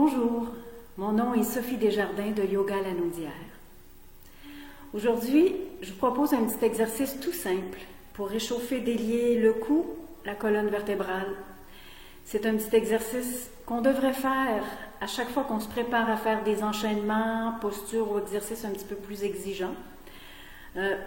Bonjour, mon nom est Sophie Desjardins de Yoga Lanaudière. Aujourd'hui, je vous propose un petit exercice tout simple pour réchauffer, délier le cou, la colonne vertébrale. C'est un petit exercice qu'on devrait faire à chaque fois qu'on se prépare à faire des enchaînements, postures ou exercices un petit peu plus exigeants.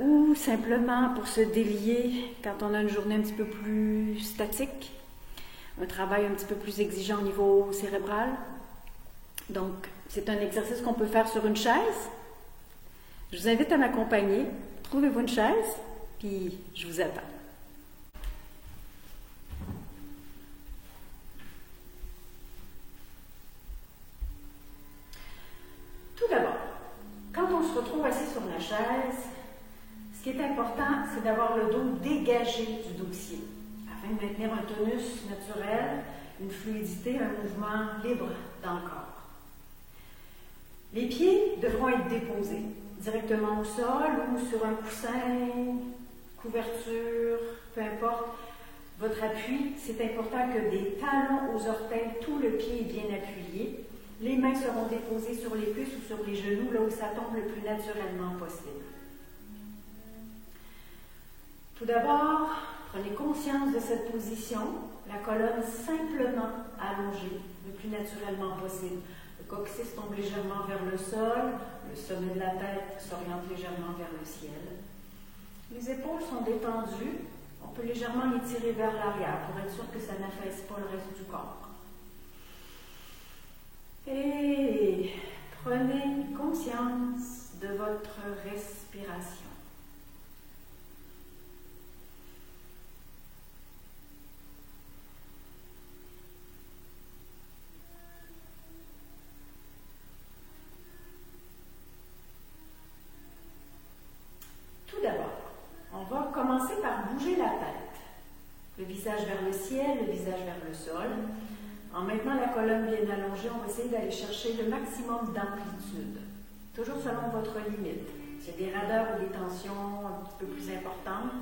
Ou simplement pour se délier quand on a une journée un petit peu plus statique, un travail un petit peu plus exigeant au niveau cérébral. Donc, c'est un exercice qu'on peut faire sur une chaise. Je vous invite à m'accompagner. Trouvez-vous une chaise, puis je vous attends. Tout d'abord, quand on se retrouve assis sur la chaise, ce qui est important, c'est d'avoir le dos dégagé du dossier, afin de maintenir un tonus naturel, une fluidité, un mouvement libre dans le corps. Les pieds devront être déposés directement au sol ou sur un coussin, couverture, peu importe. Votre appui, c'est important que des talons aux orteils, tout le pied est bien appuyé. Les mains seront déposées sur les cuisses ou sur les genoux, là où ça tombe le plus naturellement possible. Tout d'abord, prenez conscience de cette position, la colonne simplement allongée, le plus naturellement possible. Le coccyx tombe légèrement vers le sol, le sommet de la tête s'oriente légèrement vers le ciel. Les épaules sont détendues, on peut légèrement les tirer vers l'arrière pour être sûr que ça n'affaisse pas le reste du corps. Et prenez conscience de votre respiration. Tout d'abord, on va commencer par bouger la tête. Le visage vers le ciel, le visage vers le sol. En maintenant la colonne bien allongée, on va essayer d'aller chercher le maximum d'amplitude. Toujours selon votre limite. S'il y a des raideurs ou des tensions un petit peu plus importantes,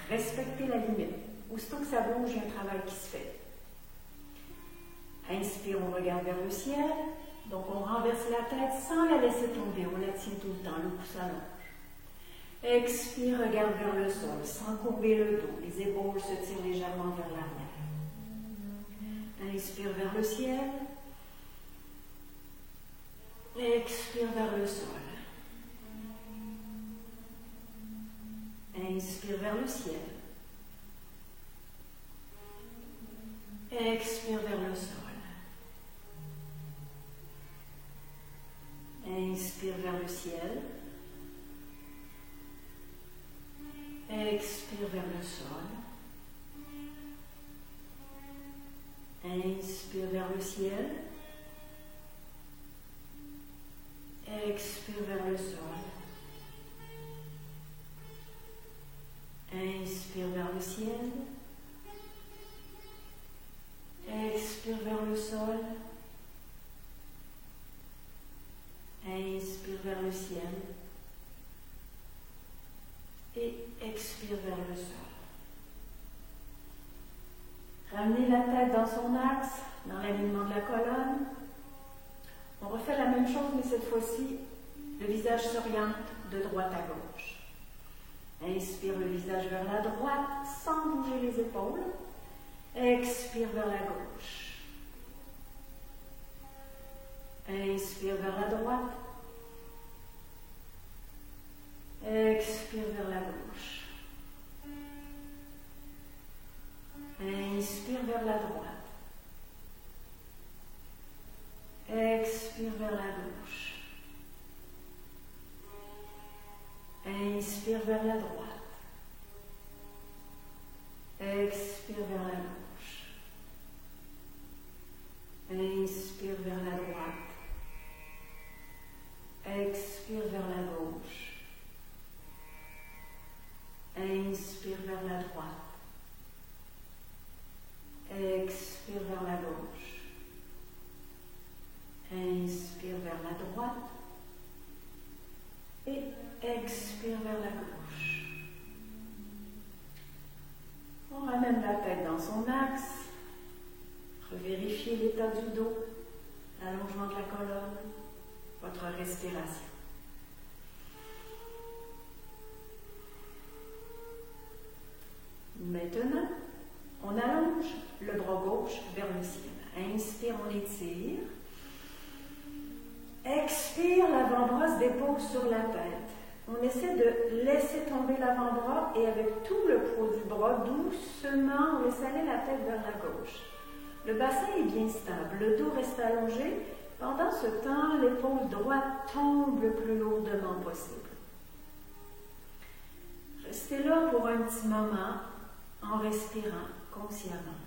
respectez la limite. Aussitôt que ça bouge, il y a un travail qui se fait. Inspire, on regarde vers le ciel. Donc on renverse la tête sans la laisser tomber. On la tient tout le temps, le cou s'allonge. Expire, regarde vers le sol, sans courber le dos. Les épaules se tirent légèrement vers l'arrière. Inspire vers le ciel. Expire vers le sol. Inspire vers le ciel. Expire vers le sol. Inspire vers le ciel. Expire vers le sol. Inspire vers le ciel. Expire vers le sol. Inspire vers le ciel. Expire vers le sol. Inspire vers le ciel. Et expire vers le sol. Ramenez la tête dans son axe, dans l'alignement de la colonne. On refait la même chose, mais cette fois-ci, le visage s'oriente de droite à gauche. Inspire le visage vers la droite, sans bouger les épaules. Expire vers la gauche. Inspire vers la droite. Expire vers la gauche. Inspire vers la droite. Expire vers la gauche. Inspire vers la droite. Expire vers la gauche. Inspire vers la droite. Expire vers la gauche. Inspire vers la droite. Expire vers la gauche. Inspire vers la droite. Et expire vers la gauche. On ramène la tête dans son axe. Revérifiez l'état du dos. l'allongement de la colonne, votre respiration. Maintenant, on allonge le bras gauche vers le ciel. Inspire, on étire. Expire, l'avant-bras se dépose sur la tête. On essaie de laisser tomber l'avant-bras et avec tout le poids du bras, doucement, on laisse aller la tête vers la gauche. Le bassin est bien stable, le dos reste allongé. Pendant ce temps, l'épaule droite tombe le plus lourdement possible. Restez là pour un petit moment en respirant consciemment.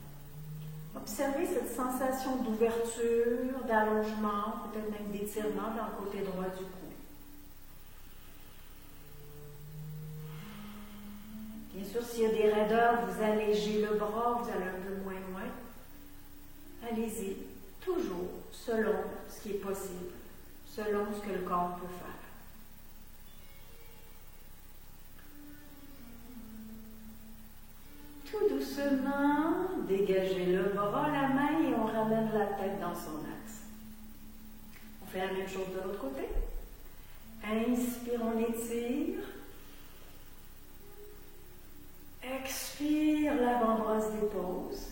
Observez cette sensation d'ouverture, d'allongement, peut-être même d'étirement dans le côté droit du cou. Bien sûr, s'il y a des raideurs, vous allégez le bras, vous allez un peu moins loin. Allez-y, toujours selon ce qui est possible, selon ce que le corps peut faire. Tout doucement, dégagez le bras, la main et on ramène la tête dans son axe. On fait la même chose de l'autre côté. Inspire, on étire. Expire, l'avant-bras se dépose.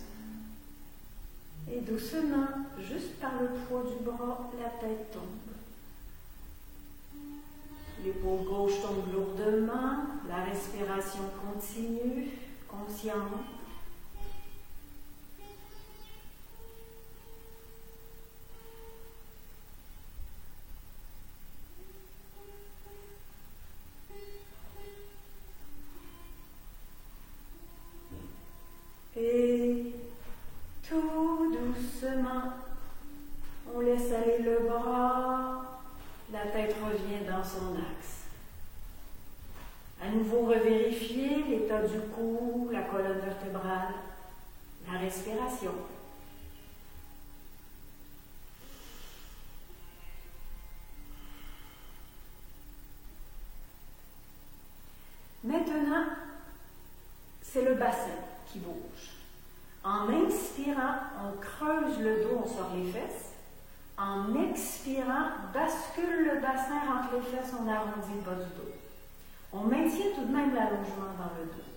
Et doucement, juste par le poids du bras, la tête tombe. L'épaule gauche tombe lourdement, la respiration continue, consciente. Et tout doucement, on laisse aller le bras, la tête revient dans son axe. À nouveau, revérifier l'état du cou, la colonne vertébrale, la respiration. Maintenant, c'est le bassin qui bouge. En inspirant, on creuse le dos, on sort les fesses. En expirant, bascule le bassin, rentre les fesses, on arrondit le bas du dos. On maintient tout de même l'allongement dans le dos.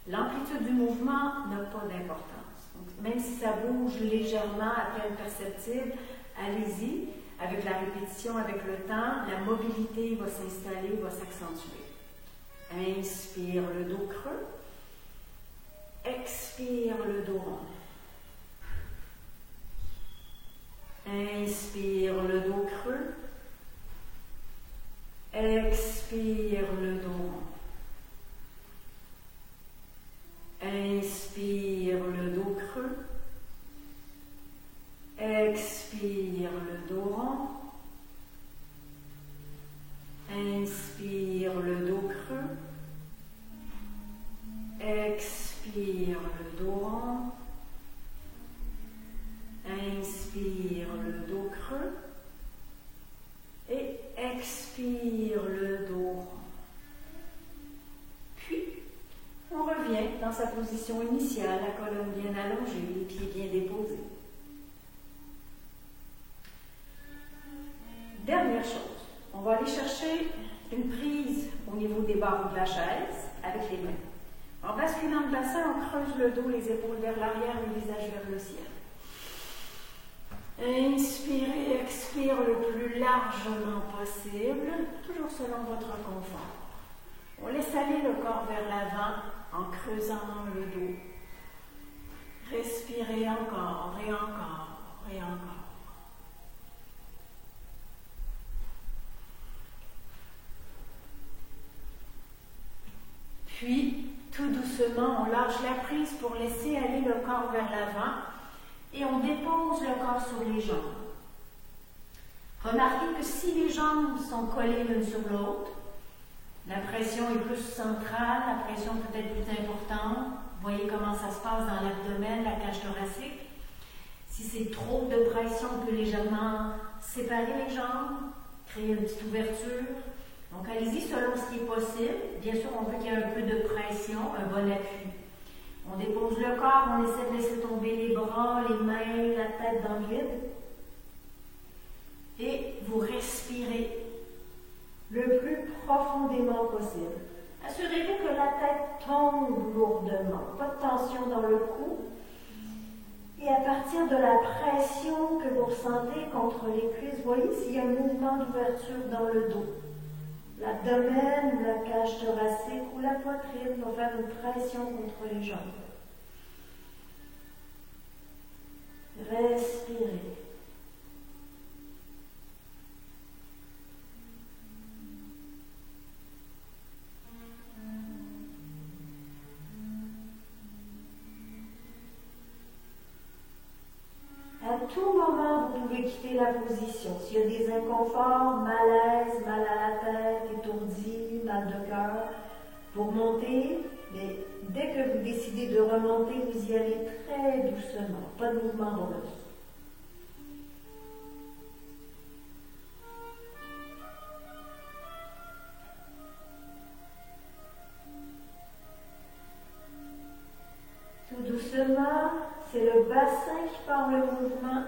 L'amplitude du mouvement n'a pas d'importance. Donc, même si ça bouge légèrement, à peine perceptible, allez-y. Avec la répétition, avec le temps, la mobilité va s'installer, va s'accentuer. Inspire, le dos creux. Expire, le dos rond. Inspire, le dos creux. Expire, le dos rond. Inspire, le dos creux. Expire, le dos rond. Inspire, le dos creux. Expire, le dos rond. Inspire, le dos creux. Et expire, le dos rond. Puis, on revient dans sa position initiale, la colonne bien allongée, les pieds bien déposés. Dernière chose, on va aller chercher une prise au niveau des barres de la chaise avec les mains. En basculant le bassin, on creuse le dos, les épaules vers l'arrière, le visage vers le ciel. Inspirez, expire le plus largement possible, toujours selon votre confort. On laisse aller le corps vers l'avant en creusant le dos. Respirez encore et encore et encore. Puis, tout doucement, on lâche la prise pour laisser aller le corps vers l'avant et on dépose le corps sur les jambes. Remarquez que si les jambes sont collées l'une sur l'autre, la pression est plus centrale, la pression peut être plus importante. Vous voyez comment ça se passe dans l'abdomen, la cage thoracique. Si c'est trop de pression, on peut légèrement séparer les jambes, créer une petite ouverture. Donc, allez-y selon ce qui est possible. Bien sûr, on veut qu'il y ait un peu de pression, un bon appui. On dépose le corps, on essaie de laisser tomber les bras, les mains, la tête dans le vide. Et vous respirez le plus profondément possible. Assurez-vous que la tête tombe lourdement, pas de tension dans le cou. Et à partir de la pression que vous ressentez contre les cuisses, voyez s'il y a un mouvement d'ouverture dans le dos. L'abdomen ou la cage thoracique ou la poitrine va faire une pression contre les jambes. Respirez. À tout moment, vous pouvez quitter la position. S'il y a des inconforts, malaise, mal à la tête, étourdi, mal de cœur, vous remontez, mais dès que vous décidez de remonter, vous y allez très doucement, pas de mouvement brusque. Tout doucement, c'est le bassin qui part le mouvement.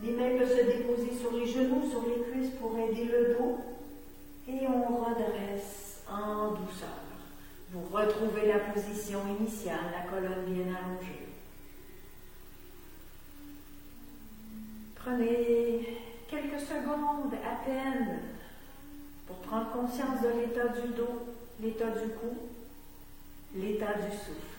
Les mains peuvent se déposer sur les genoux, sur les cuisses pour aider le dos. Et on redresse en douceur. Vous retrouvez la position initiale, la colonne bien allongée. Prenez quelques secondes à peine pour prendre conscience de l'état du dos, l'état du cou, l'état du souffle.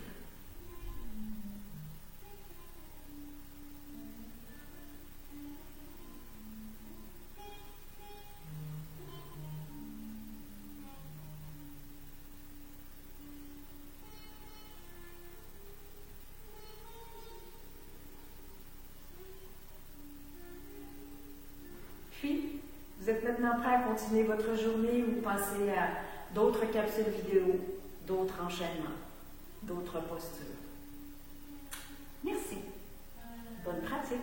Puis, vous êtes maintenant prêt à continuer votre journée ou passer à d'autres capsules vidéo, d'autres enchaînements, d'autres postures. Merci. Bonne pratique.